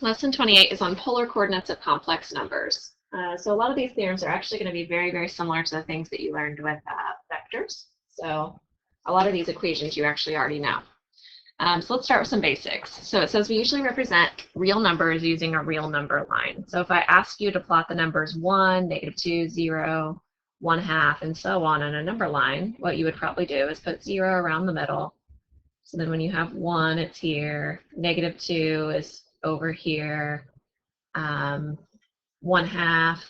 Lesson 28 is on polar coordinates of complex numbers. So a lot of these theorems are actually going to be very, very similar to the things that you learned with vectors. So a lot of these equations you actually already know. So let's start with some basics. So it says we usually represent real numbers using a real number line. So if I ask you to plot the numbers 1, -2, 0, 1/2, and so on a number line, what you would probably do is put 0 around the middle. So then when you have 1, it's here. -2 is over here. 1/2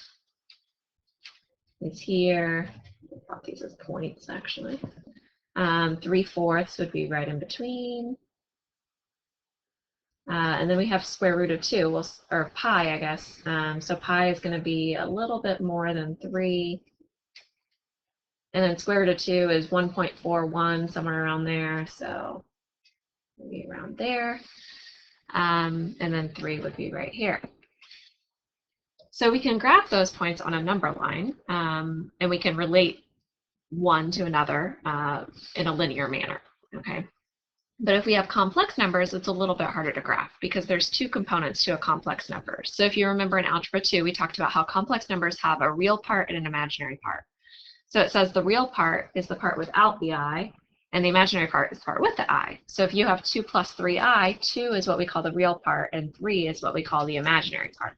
is here. I'll plot these as points, actually. 3/4 would be right in between. And then we have square root of 2, well, or pi, I guess. So pi is going to be a little bit more than 3. And then square root of 2 is 1.41, somewhere around there. So maybe around there. And then 3 would be right here. So we can graph those points on a number line, and we can relate one to another in a linear manner, okay? But if we have complex numbers, it's a little bit harder to graph because there's two components to a complex number. So if you remember in Algebra 2, we talked about how complex numbers have a real part and an imaginary part. So it says the real part is the part without the I, and the imaginary part is the part with the I. So if you have 2 plus 3i, 2 is what we call the real part, and 3 is what we call the imaginary part.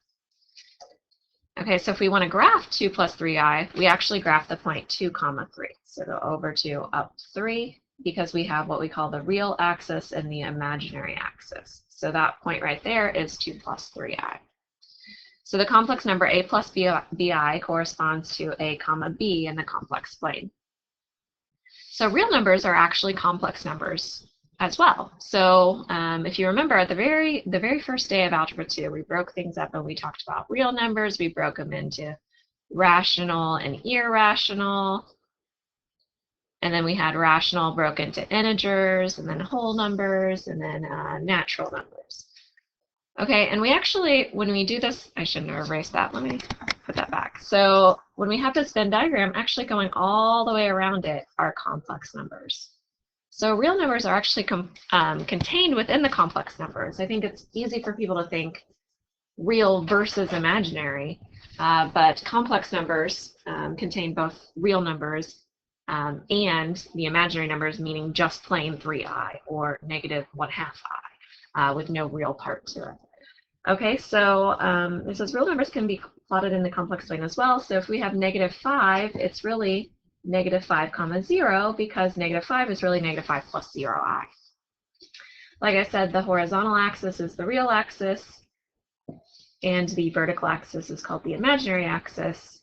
Okay, so if we want to graph 2 plus 3i, we actually graph the point 2, 3. So go over to up 3, because we have what we call the real axis and the imaginary axis. So that point right there is 2 plus 3i. So the complex number a plus bi corresponds to a comma b in the complex plane. So real numbers are actually complex numbers as well. So if you remember at the very first day of Algebra 2, we broke things up and we talked about real numbers. We broke them into rational and irrational. And then we had rational broke into integers, and then whole numbers, and then natural numbers. Okay, and we actually, when we do this, I shouldn't have erased that. Let me put that back. So when we have this Venn diagram, actually going all the way around it are complex numbers. So real numbers are actually contained within the complex numbers. I think it's easy for people to think real versus imaginary, but complex numbers contain both real numbers and the imaginary numbers, meaning just plain 3i or -1/2i with no real part to it. Okay, so it says real numbers can be plotted in the complex plane as well. So if we have -5, it's really -5, 0, because -5 is really -5 plus 0i. Like I said, the horizontal axis is the real axis, and the vertical axis is called the imaginary axis.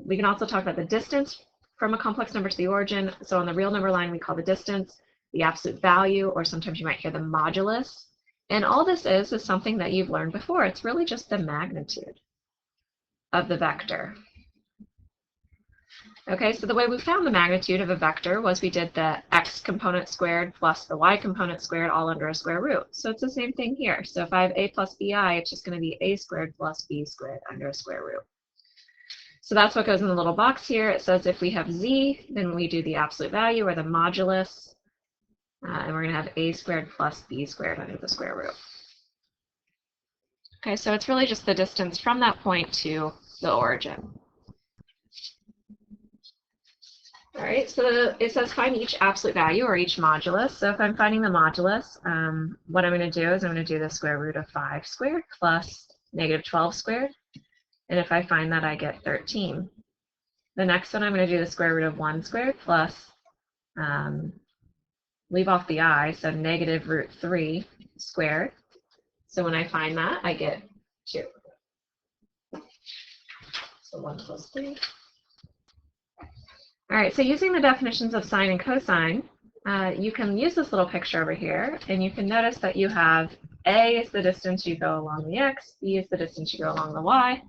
We can also talk about the distance from a complex number to the origin. So on the real number line, we call the distance the absolute value, or sometimes you might hear the modulus. And all this is something that you've learned before. It's really just the magnitude of the vector. Okay, so the way we found the magnitude of a vector was we did the x component squared plus the y component squared all under a square root. So it's the same thing here. So if I have a plus bi, it's just going to be a squared plus b squared under a square root. So that's what goes in the little box here. It says if we have z, then we do the absolute value or the modulus, and we're going to have a squared plus b squared under the square root. Okay, so it's really just the distance from that point to the origin. All right, so it says find each absolute value or each modulus. So if I'm finding the modulus, what I'm going to do is I'm going to do the square root of 5 squared plus -12 squared. And if I find that, I get 13. The next one, I'm going to do the square root of 1 squared plus, leave off the I, so -√3 squared. So when I find that, I get 2. So 1 plus 3. All right, so using the definitions of sine and cosine, you can use this little picture over here, and you can notice that you have a is the distance you go along the x, b is the distance you go along the y.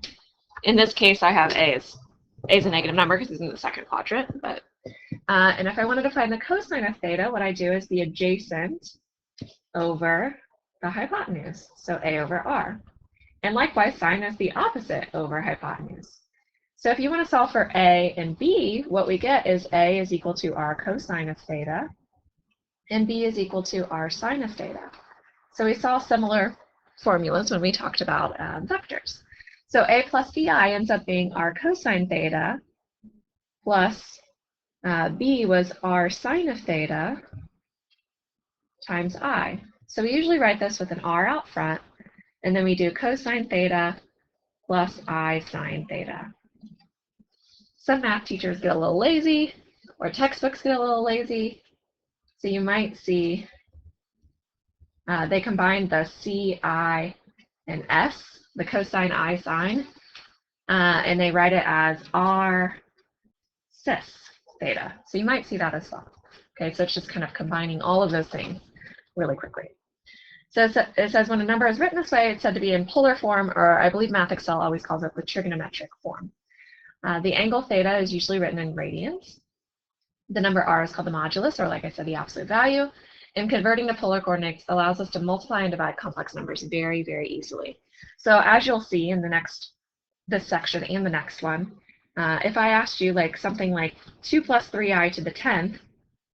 In this case, I have a is a negative number because it's in the second quadrant. But and if I wanted to find the cosine of theta, what I do is the adjacent over the hypotenuse, so a over r. And likewise, sine is the opposite over hypotenuse. So if you want to solve for a and b, what we get is a is equal to r cosine of theta, and b is equal to r sine of theta. So we saw similar formulas when we talked about vectors. So a plus bi ends up being r cosine theta plus b was r sine of theta times I. So we usually write this with an r out front, and then we do cosine theta plus I sine theta. Some math teachers get a little lazy, or textbooks get a little lazy, so you might see they combine the c, I, and s, the cosine, I, sine, and they write it as r cis theta. So you might see that as well. Okay, so it's just kind of combining all of those things really quickly. So it says when a number is written this way, it's said to be in polar form, or I believe Math Excel always calls it the trigonometric form. The angle theta is usually written in radians. The number r is called the modulus, or like I said, the absolute value. And converting to polar coordinates allows us to multiply and divide complex numbers very, very easily. So as you'll see in this section and the next one, if I asked you like something like 2 plus 3i to the 10th,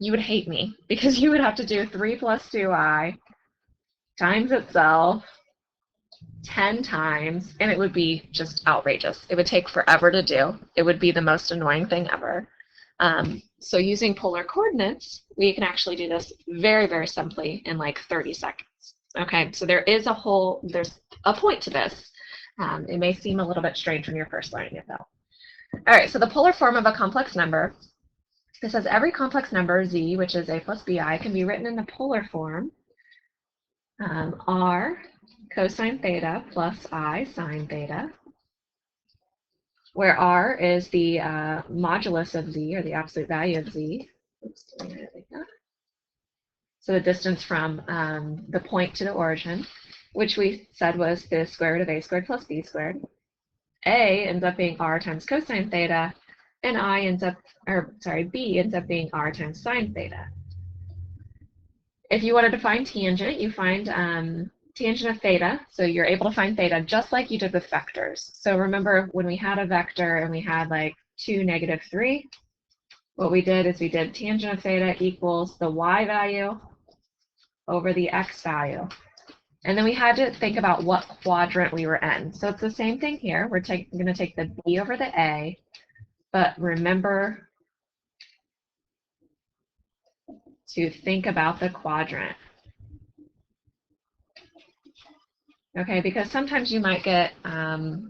you would hate me because you would have to do 3 plus 2i times itself 10 times, and it would be just outrageous. It would take forever to do. It would be the most annoying thing ever. So using polar coordinates, we can actually do this very, very simply in like 30 seconds. Okay, so there's a point to this. It may seem a little bit strange when you're first learning it though. All right, so the polar form of a complex number, it says every complex number, z, which is a plus bi, can be written in the polar form, r cosine theta plus I sine theta, where r is the modulus of z, or the absolute value of z. Oops, like that. So the distance from the point to the origin, which we said was the square root of a squared plus b squared. A ends up being r times cosine theta, and b ends up being r times sine theta. If you wanted to find tangent, you find tangent of theta, so you're able to find theta just like you did with vectors. So remember when we had a vector and we had like 2, -3, what we did is we did tangent of theta equals the y value over the x value. And then we had to think about what quadrant we were in. So it's the same thing here. We're going to take the b over the a, but remember to think about the quadrant. Okay, because sometimes you might get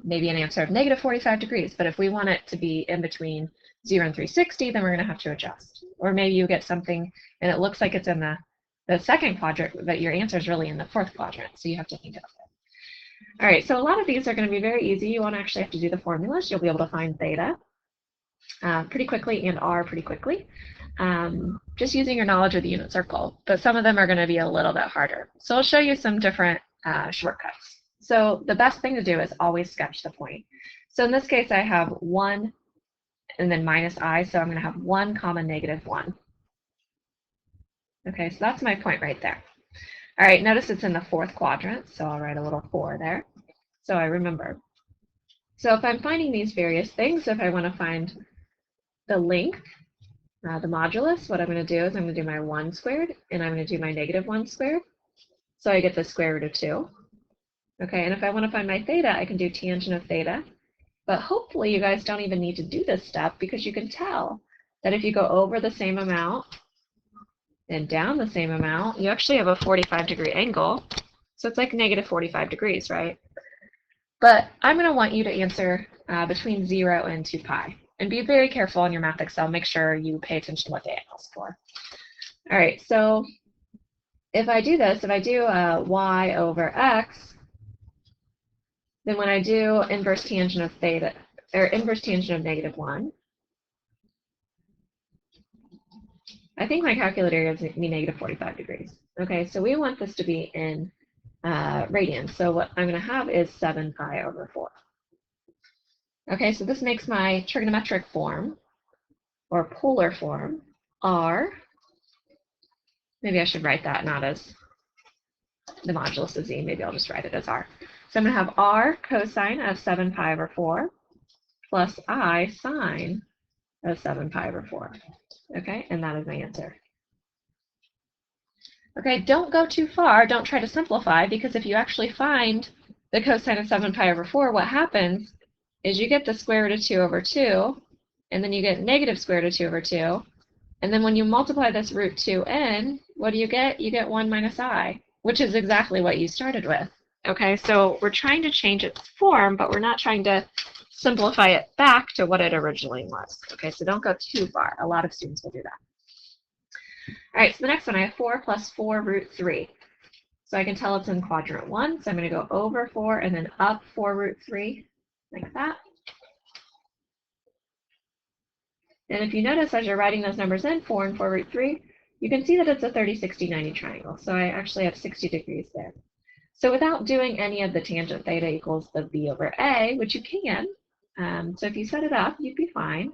maybe an answer of -45 degrees, but if we want it to be in between 0 and 360, then we're going to have to adjust. Or maybe you get something and it looks like it's in the second quadrant, but your answer is really in the fourth quadrant, so you have to think about it. All right, so a lot of these are going to be very easy. You won't actually have to do the formulas. You'll be able to find theta pretty quickly and r pretty quickly, just using your knowledge of the unit circle, but some of them are going to be a little bit harder. So I'll show you some different shortcuts. So the best thing to do is always sketch the point. So in this case, I have 1 and then minus I, so I'm going to have 1 comma -1. Okay, so that's my point right there. All right, notice it's in the fourth quadrant, so I'll write a little 4 there, so I remember. So if I'm finding these various things, if I want to find the length, the modulus, what I'm going to do is I'm going to do my 1 squared, and I'm going to do my -1 squared. So I get the square root of 2. Okay, and if I want to find my theta, I can do tangent of theta. But hopefully you guys don't even need to do this step, because you can tell that if you go over the same amount and down the same amount, you actually have a 45-degree angle. So it's like -45 degrees, right? But I'm going to want you to answer between 0 and 2 pi. And be very careful in your Math Excel. Make sure you pay attention to what they ask for. All right, so if I do this, if I do y over x, then when I do inverse tangent of theta, or inverse tangent of -1, I think my calculator gives me -45 degrees. Okay, so we want this to be in radians. So what I'm going to have is 7 pi over 4. Okay, so this makes my trigonometric form, or polar form, r. Maybe I should write that not as the modulus of z. Maybe I'll just write it as r. So I'm going to have r cosine of 7 pi over 4 plus I sine of 7 pi over 4. Okay, and that is my answer. Okay, don't go too far. Don't try to simplify, because if you actually find the cosine of 7 pi over 4, what happens is you get the square root of 2 over 2, and then you get negative square root of 2 over 2. And then when you multiply this root 2 in, what do you get? You get 1 minus I, which is exactly what you started with. Okay, so we're trying to change its form, but we're not trying to simplify it back to what it originally was. Okay, so don't go too far. A lot of students will do that. All right, so the next one, I have 4 plus 4 root 3. So I can tell it's in quadrant 1, so I'm going to go over 4 and then up 4 root 3, like that. And if you notice, as you're writing those numbers in, 4 and 4 root 3, you can see that it's a 30, 60, 90 triangle. So I actually have 60 degrees there. So without doing any of the tangent theta equals the b over a, which you can, so if you set it up, you'd be fine.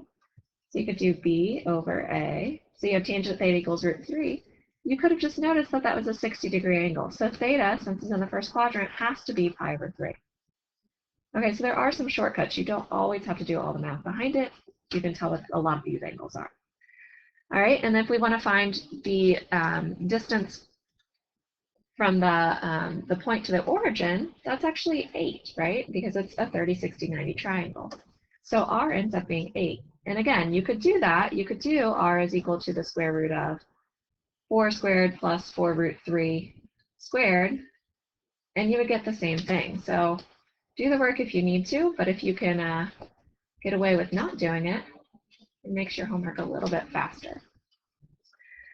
So you could do b over a. So you have tangent theta equals root 3. You could have just noticed that that was a 60-degree angle. So theta, since it's in the first quadrant, has to be pi over 3. Okay, so there are some shortcuts. You don't always have to do all the math behind it. You can tell what a lot of these angles are. All right, and if we want to find the distance from the point to the origin, that's actually 8, right? Because it's a 30, 60, 90 triangle. So r ends up being 8. And again, you could do that. You could do r is equal to the square root of 4 squared plus 4 root 3 squared, and you would get the same thing. So do the work if you need to, but if you can get away with not doing it, it makes your homework a little bit faster.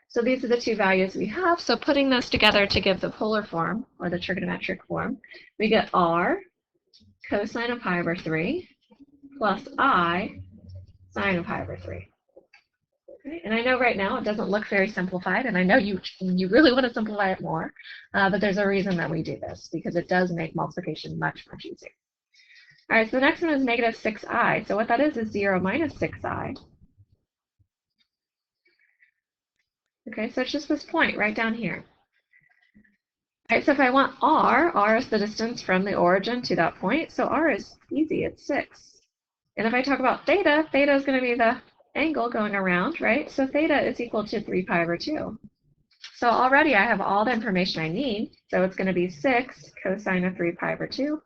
So these are the two values we have. So putting those together to give the polar form, or the trigonometric form, we get r cosine of pi over 3 plus I sine of pi over 3. Okay. And I know right now it doesn't look very simplified, and I know you really want to simplify it more, but there's a reason that we do this, because it does make multiplication much, much easier. All right, so the next one is negative 6i. So what that is 0 minus 6i. Okay, so it's just this point right down here. All right, so if I want r is the distance from the origin to that point. So r is easy, it's 6. And if I talk about theta, theta is going to be the angle going around, right? So theta is equal to 3 pi over 2. So already I have all the information I need. So it's going to be 6 cosine of 3 pi over 2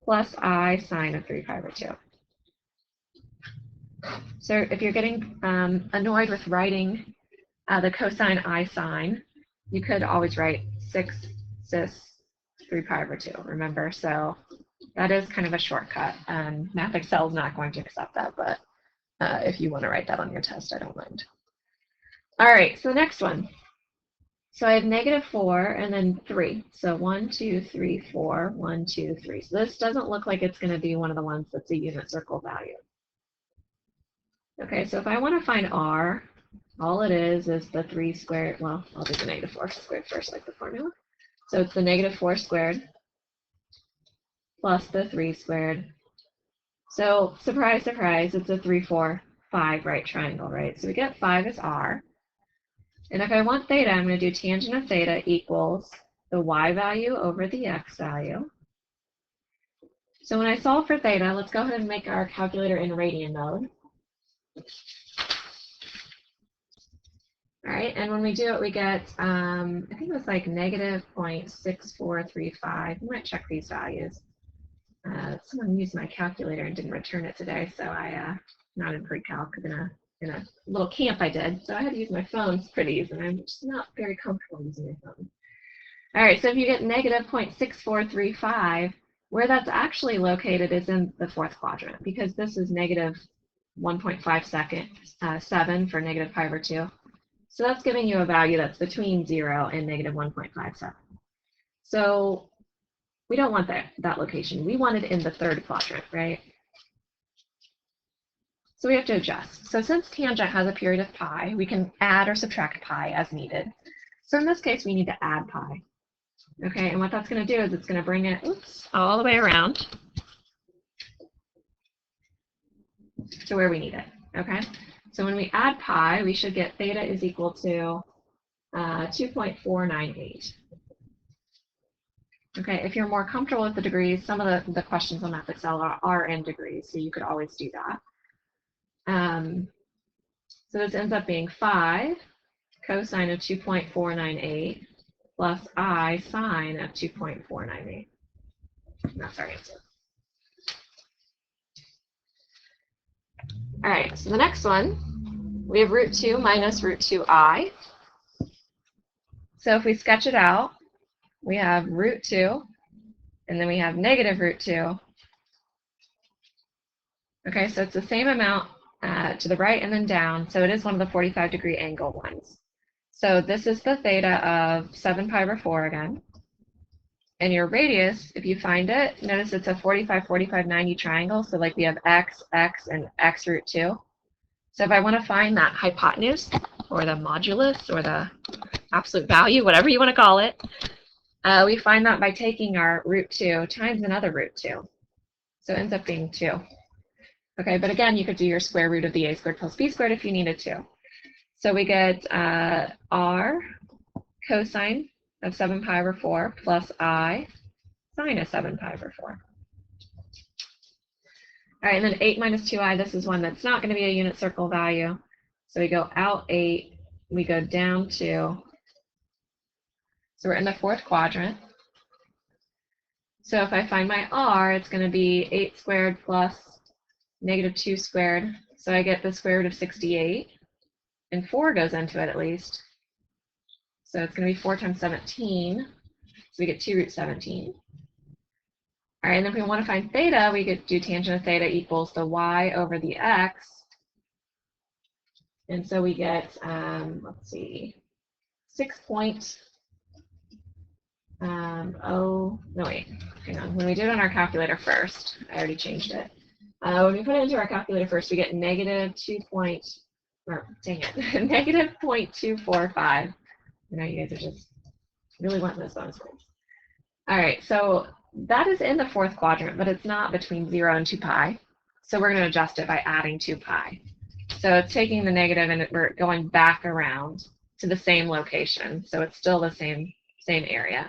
plus I sine of 3 pi over 2. So if you're getting annoyed with writing the cosine I sine, you could always write 6 cis 3 pi over 2, remember? So that is kind of a shortcut. Math Excel is not going to accept that, but if you want to write that on your test, I don't mind. All right, so the next one. So I have negative 4 and then 3. So 1, 2, 3, 4, 1, 2, 3. So this doesn't look like it's going to be one of the ones that's a unit circle value. Okay, so if I want to find r, all it is the 3 squared. Well, I'll do the negative 4 squared first, like the formula. So it's the negative 4 squared plus the 3 squared. So surprise, surprise, it's a 3, 4, 5 right triangle, right? So we get 5 as r. And if I want theta, I'm going to do tangent of theta equals the y value over the x value. So when I solve for theta, let's go ahead and make our calculator in radian mode. All right, and when we do it, we get, I think it was like negative 0.6435. We might check these values. Someone used my calculator and didn't return it today, so not in pre-calc, in a little camp I did, so I had to use my phone for these, and I'm just not very comfortable using my phone. All right, so if you get negative 0.6435, where that's actually located is in the fourth quadrant, because this is negative 1.57 for negative pi over 2. So that's giving you a value that's between 0 and negative 1.57. So we don't want that location. We want it in the third quadrant, right? So we have to adjust. So since tangent has a period of pi, we can add or subtract pi as needed. So in this case, we need to add pi. Okay, and what that's going to do is it's going to bring it all the way around to where we need it. Okay, so when we add pi, we should get theta is equal to 2.498. Okay, if you're more comfortable with the degrees, some of the questions on Math Excel are in degrees, so you could always do that. So this ends up being 5 cosine of 2.498 plus I sine of 2.498. That's our answer. All right, so the next one, we have root 2 minus root 2i. So if we sketch it out, we have root 2, and then we have negative root 2. Okay, so it's the same amount to the right and then down, so it is one of the 45-degree angle ones. So this is the theta of 7 pi over 4 again. And your radius, if you find it, notice it's a 45, 45, 90 triangle, so like we have x, x, and x root 2. So if I want to find that hypotenuse, or the modulus, or the absolute value, whatever you want to call it, we find that by taking our root 2 times another root 2. So it ends up being 2. Okay, but again, you could do your square root of the a squared plus b squared if you needed to. So we get r cosine of 7 pi over 4 plus I sine of 7 pi over 4. All right, and then 8 minus 2i, this is one that's not going to be a unit circle value. So we go out 8, we go down 2. So we're in the fourth quadrant. So if I find my r, it's going to be 8 squared plus negative 2 squared. So I get the square root of 68. And 4 goes into it at least. So it's going to be 4 times 17. So we get 2 root 17. All right, and if we want to find theta, we could do tangent of theta equals the y over the x. And so we get, let's see, 6.0, no wait, hang on. When we do it on our calculator first, I already changed it. When we put it into our calculator first, we get negative 0.245. You know, you guys are just really wanting those bonus points. All right, so that is in the fourth quadrant, but it's not between 0 and 2 pi. So we're going to adjust it by adding 2 pi. So it's taking the negative and we're going back around to the same location. So it's still the same area,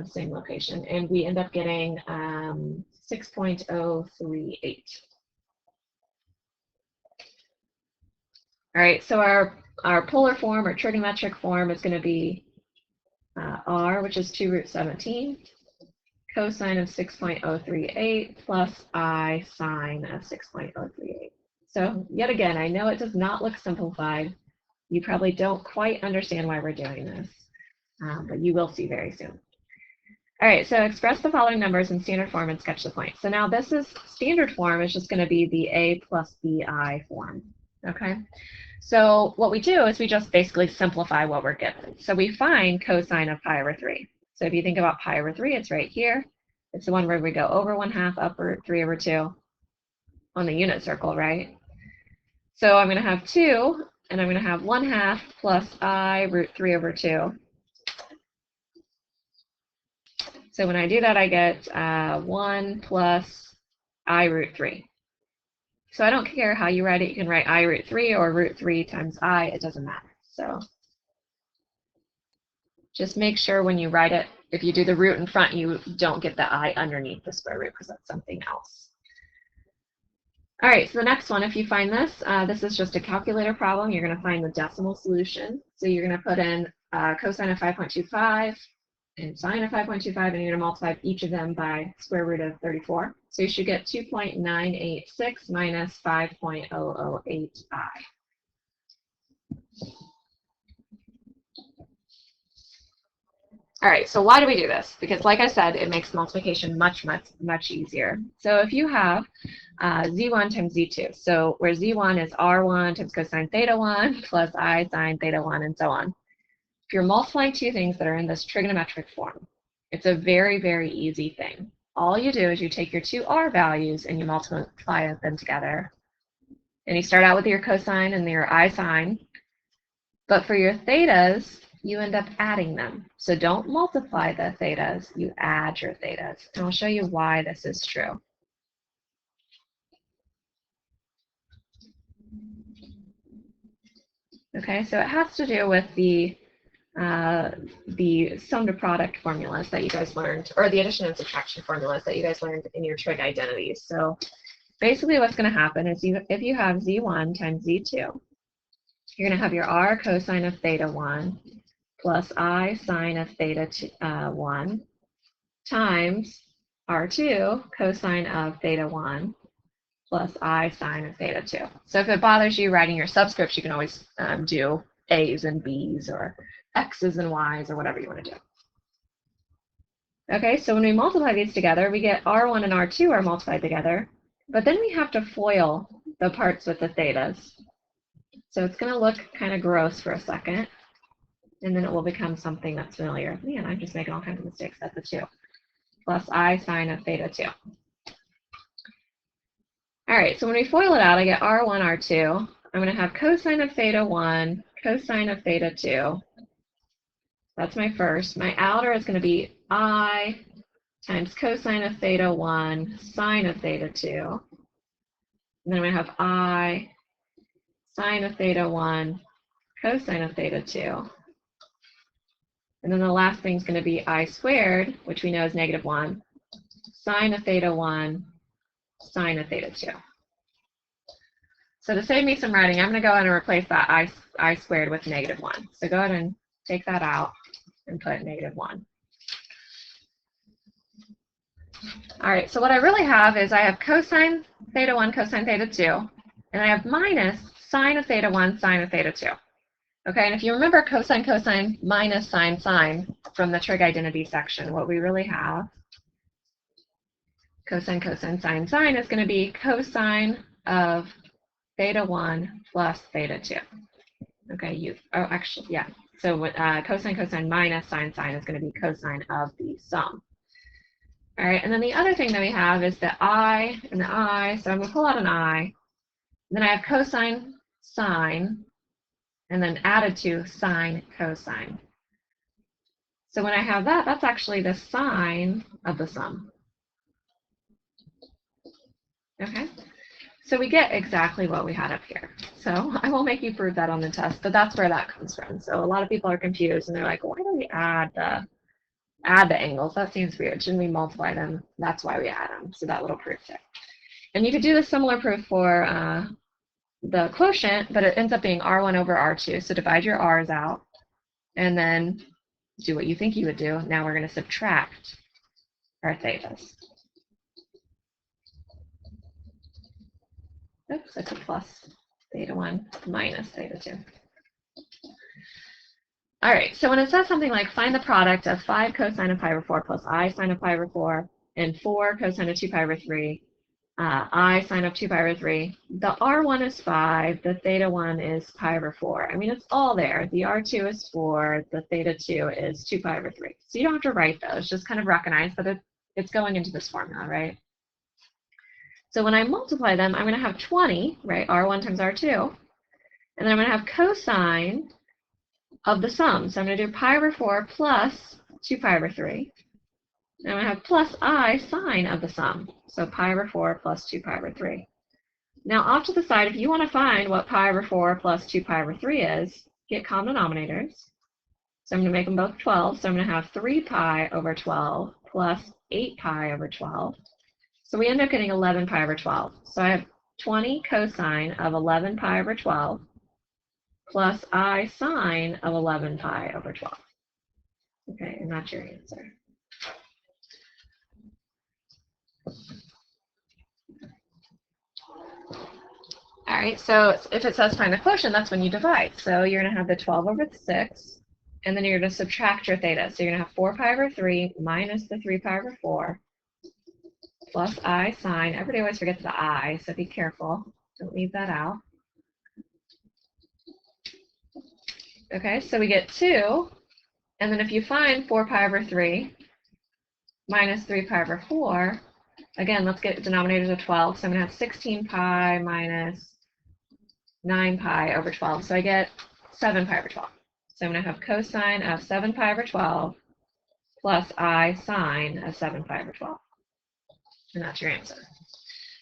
same location. And we end up getting 6.038. All right, so our polar form or trigonometric form is going to be r, which is 2 root 17, cosine of 6.038 plus I sine of 6.038. So yet again, I know it does not look simplified. You probably don't quite understand why we're doing this, but you will see very soon. All right, so express the following numbers in standard form and sketch the point. So now this is standard form is just going to be the a plus bi form, okay? So what we do is we just basically simplify what we're given. So we find cosine of pi over 3. So if you think about pi over 3, it's right here. It's the one where we go over 1/2, up 3 over 2 on the unit circle, right? So I'm going to have 2, and I'm going to have 1/2 plus I root 3 over 2. So when I do that, I get 1 plus I root 3. So I don't care how you write it. You can write I root 3 or root 3 times I. It doesn't matter. So just make sure when you write it, if you do the root in front, you don't get the I underneath the square root because that's something else. All right, so the next one, if you find this, this is just a calculator problem. You're going to find the decimal solution. So you're going to put in cosine of 5.25 and sine of 5.25, and you're going to multiply each of them by square root of 34. So you should get 2.986 minus 5.008i. All right, so why do we do this? Because like I said, it makes multiplication much easier. So if you have z1 times z2, so where z1 is r1 times cosine theta 1 plus I sine theta 1 and so on. If you're multiplying two things that are in this trigonometric form, it's a very easy thing. All you do is you take your two r values and you multiply them together. And you start out with your cosine and your I sine. But for your thetas, you end up adding them. So don't multiply the thetas, you add your thetas. And I'll show you why this is true. Okay, so it has to do with the sum to product formulas that you guys learned, or the addition and subtraction formulas that you guys learned in your trig identities. So basically what's going to happen is if you have z1 times z2, you're going to have your r cosine of theta 1 plus I sine of theta 1 times r2 cosine of theta 1 plus I sine of theta 2. So if it bothers you writing your subscripts, you can always do A's and B's or X's and Y's or whatever you want to do. Okay, so when we multiply these together, we get R1 and R2 are multiplied together, but then we have to FOIL the parts with the thetas. So it's going to look kind of gross for a second, and then it will become something that's familiar. Man, I'm just making all kinds of mistakes at the 2. Plus I sine of theta 2. All right, so when we FOIL it out, I get R1, R2. I'm going to have cosine of theta 1, cosine of theta 2. That's my first. My outer is going to be I times cosine of theta 1, sine of theta 2. And then I'm going to have I sine of theta 1, cosine of theta 2. And then the last thing is going to be I squared, which we know is negative 1, sine of theta 1, sine of theta 2. So to save me some writing, I'm going to go ahead and replace that I squared with negative 1. So go ahead and take that out and put negative 1. All right, so what I really have is I have cosine theta 1, cosine theta 2, and I have minus sine of theta 1, sine of theta 2. Okay, and if you remember cosine, cosine, minus sine, sine from the trig identity section, what we really have, cosine, cosine, sine, sine is going to be cosine of theta 1 plus theta 2. Okay, actually, yeah. So cosine, cosine minus sine, sine is going to be cosine of the sum. All right, and then the other thing that we have is the I and the I. So I'm going to pull out an I. Then I have cosine, sine, and then added to sine, cosine. So when I have that, that's actually the sine of the sum. Okay, so we get exactly what we had up here. So I won't make you prove that on the test, but that's where that comes from. So a lot of people are confused, and they're like, why do we add the angles? That seems weird. Shouldn't we multiply them? That's why we add them. So that little proof there. And you could do a similar proof for the quotient, but it ends up being R1 over R2. So divide your R's out, and then do what you think you would do. Now we're going to subtract our thetas. Oops, that's a plus theta 1 minus theta 2. All right, so when it says something like find the product of 5 cosine of pi over 4 plus I sine of pi over 4 and 4 cosine of 2 pi over 3, I sine of 2 pi over 3, the R1 is 5, the theta 1 is pi over 4. I mean, it's all there. The R2 is 4, the theta 2 is 2 pi over 3. So you don't have to write those, just kind of recognize that it's going into this formula, right? So when I multiply them, I'm going to have 20, right, R1 times R2, and then I'm going to have cosine of the sum. So I'm going to do pi over 4 plus 2 pi over 3. And I'm going to have plus I sine of the sum. So pi over 4 plus 2 pi over 3. Now off to the side, if you want to find what pi over 4 plus 2 pi over 3 is, get common denominators. So I'm going to make them both 12. So I'm going to have 3 pi over 12 plus 8 pi over 12. So we end up getting 11 pi over 12. So I have 20 cosine of 11 pi over 12 plus I sine of 11 pi over 12. Okay, and that's your answer. All right, so if it says find the quotient, that's when you divide. So you're going to have the 12 over the 6, and then you're going to subtract your theta. So you're going to have 4 pi over 3 minus the 3 pi over 4 plus I sine. Everybody always forgets the I, so be careful. Don't leave that out. Okay, so we get 2, and then if you find 4 pi over 3 minus 3 pi over 4, again, let's get denominators of 12. So I'm going to have 16 pi minus 9 pi over 12. So I get 7 pi over 12. So I'm going to have cosine of 7 pi over 12 plus I sine of 7 pi over 12. And that's your answer.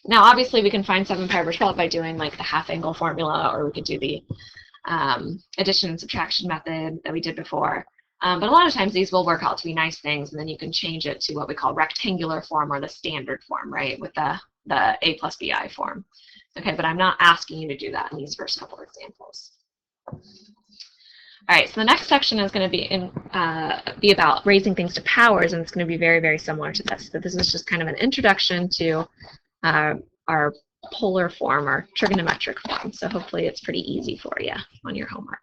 Now, obviously, we can find 7 pi over 12 by doing like the half angle formula, or we could do the addition and subtraction method that we did before. But a lot of times these will work out to be nice things, and then you can change it to what we call rectangular form or the standard form, right, with the a+bi form. Okay, but I'm not asking you to do that in these first couple of examples. All right, so the next section is going to be about raising things to powers, and it's going to be very, very similar to this. So this is just kind of an introduction to our polar form, or trigonometric form. So hopefully it's pretty easy for you on your homework.